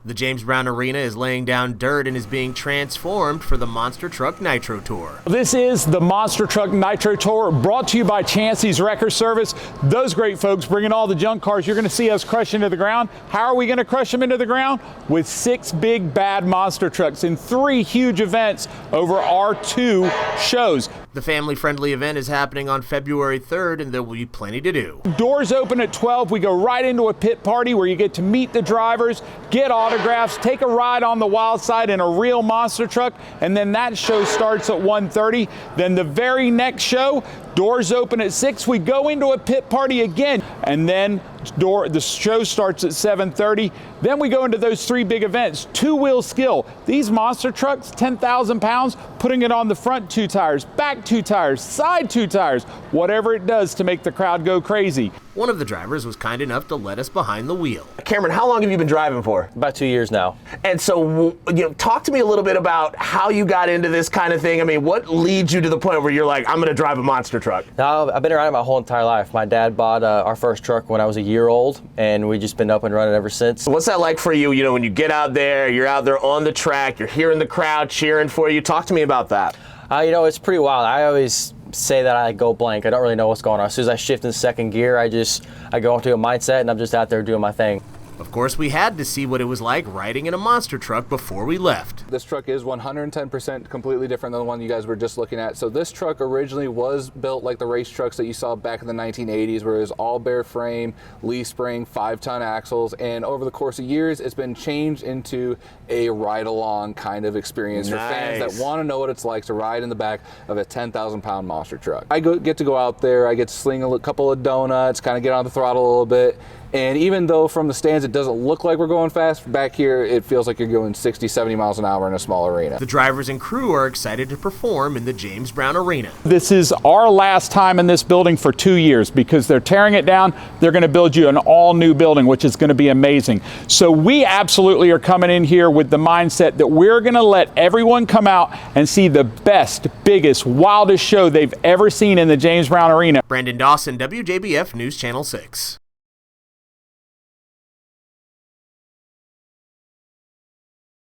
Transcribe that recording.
The James Brown Arena is laying down dirt and is being transformed for the Monster Truck Nitro Tour. This is the Monster Truck Nitro Tour, brought to you by Chancey's Wrecker Service. Those great folks bringing all the junk cars you're going to see us crush into the ground. How are we going to crush them into the ground? With 6 big bad monster trucks in 3 huge events over our 2 shows. The family-friendly event is happening on February 3rd, and there will be plenty to do. Doors open at 12. We go right into a pit party where you get to meet the drivers, get autographs, take a ride on the wild side in a real monster truck, and then that show starts at 1:30. Then the very next show, doors open at 6. We go into a pit party again, and then the show starts at 7:30. Then we go into those 3 big events. 2-wheel skill. These monster trucks, 10,000 pounds, putting it on the front 2 tires, back 2 tires, side 2 tires, whatever it does to make the crowd go crazy. One of the drivers was kind enough to let us behind the wheel. Cameron, how long have you been driving for? About 2 years now. And so, talk to me a little bit about how you got into this kind of thing. I mean, what leads you to the point where you're like, I'm going to drive a monster truck? Now, I've been around it my whole entire life. My dad bought our first truck when I was a year old, and we've just been up and running ever since. What's that like for you? You know, when you get out there, you're out there on the track, you're hearing the crowd cheering for you. Talk to me about that. It's pretty wild. I always say that I go blank. I don't really know what's going on. As soon as I shift in second gear, I go into a mindset and I'm just out there doing my thing. Of course, we had to see what it was like riding in a monster truck before we left. This truck is 110% completely different than the one you guys were just looking at. So this truck originally was built like the race trucks that you saw back in the 1980s, where it was all bare frame, leaf spring, 5-ton axles, and over the course of years, it's been changed into a ride-along kind of experience for fans that want to know what it's like to ride in the back of a 10,000-pound monster truck. I get to go out there, I get to sling a couple of donuts, kind of get on the throttle a little bit. And even though from the stands it doesn't look like we're going fast, back here it feels like you're going 60, 70 miles an hour in a small arena. The drivers and crew are excited to perform in the James Brown Arena. This is our last time in this building for 2 years because they're tearing it down. They're going to build you an all-new building, which is going to be amazing. So we absolutely are coming in here with the mindset that we're going to let everyone come out and see the best, biggest, wildest show they've ever seen in the James Brown Arena. Brandon Dawson, WJBF News Channel 6.